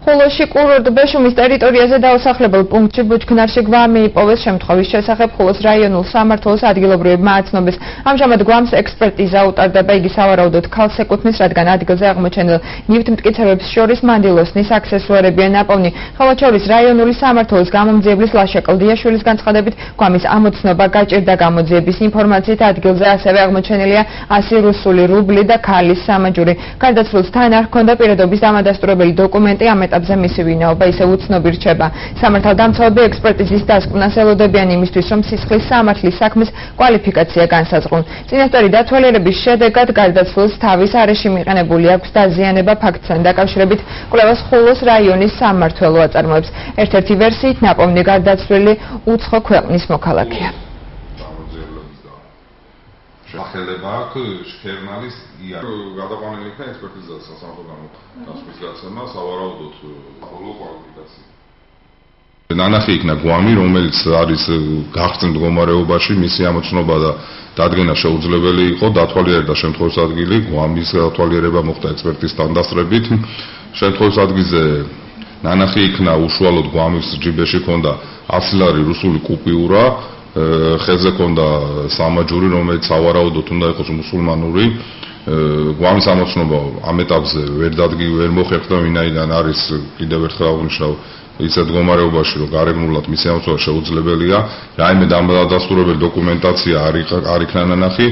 ხულოში კურორტ ბეშუმის ტერიტორიაზე დაუსახლებელ პუნქტში ბუჩქნარში გვამი იპოვეს შემთხვევის შესახებ ხულოს რაიონულ სამმართველოს ადგილობრივებმა აცნობეს. ამჟამად გვამს ექსპერტიზა უტარდება, იგი სავარაუდოდ ქალს ეკუთვნის, რადგან ადგილზე აღმოჩენილ ნივთმტკიცებებს შორის მანდილოსნის აქსესუარებია ნაპოვნი. ხალვაჩორის რაიონული სამმართველოს გამომძიებლის ლაშა კლდიაშვილის განცხადებით, გვამის ამოცნობა გაჭირდა. გამოძიების ინფორმაციით ადგილზე ასევე აღმოჩენილია 100 რუსული რუბლი და ქალის სამაჯური. გარდაცვლილს თან არ ჰქონდა პირადობის დამადასტურებელი დოკუმენტი, ამ ეტაპზე მისი ვინაობა ისევ უცნობი რჩება. სამართალდამცავები ექსპერტიზის დასკვნას ელოდებიან იმისთვის, რომ სისხლის სამართლის საქმის კვალიფიკაცია განსაზღვრონ. წინასწარი დათვალიერების შედეგად გარდაცვლილს თავის არეში მიყენებული აქვს დაზიანება. ფაქტთან დაკავშირებით კვლევას ხულოს რაიონის სამმართველო აწარმოებს. ერთ-ერთი ვერსიით ნაპოვნი გარდაცვლილი უცხო ქვეყნის მოქალაქეა. სახელება აქვს შქერნალის ია. გადაყვანილი იქნა ექსპერტიზა სასამართლო დასკვისგაცემა, სავარაუდოდ ხოლო კვალიფიკაცია. ნანახი იქნა გვამი, რომელიც არის გახსნილ მდგომარეობაში, მისი ამოცნობა და დადგენა შეუძლებელი იყო, დათვალიერდა შემთხვევის ადგილი, გვამის დათვალიერება მოხდა ექსპერტის თანდასწრებით. შემთხვევის ადგილზე ნანახი იქნა უშუალოდ გვამის ჯიბეში ჰქონდა 100 ლარი რუსული კუპიურა. ხელზე ჰქონდა სამაჯური, რომელიც სავარაუდოდ უნდა იყოს მუსულმანური. გვამის ამოცნობა ამ ეტაპზე ვერ მოხერხდა, ვინაიდან არის კიდევ ერთხელ აღნიშნავ ისეთ მდგომარეობაში, რომ გარეგნულად მისი ამოცნობა შეუძლებელია. რაიმე დამადასტურებელი დოკუმენტაცია არ იქნა ნანახი.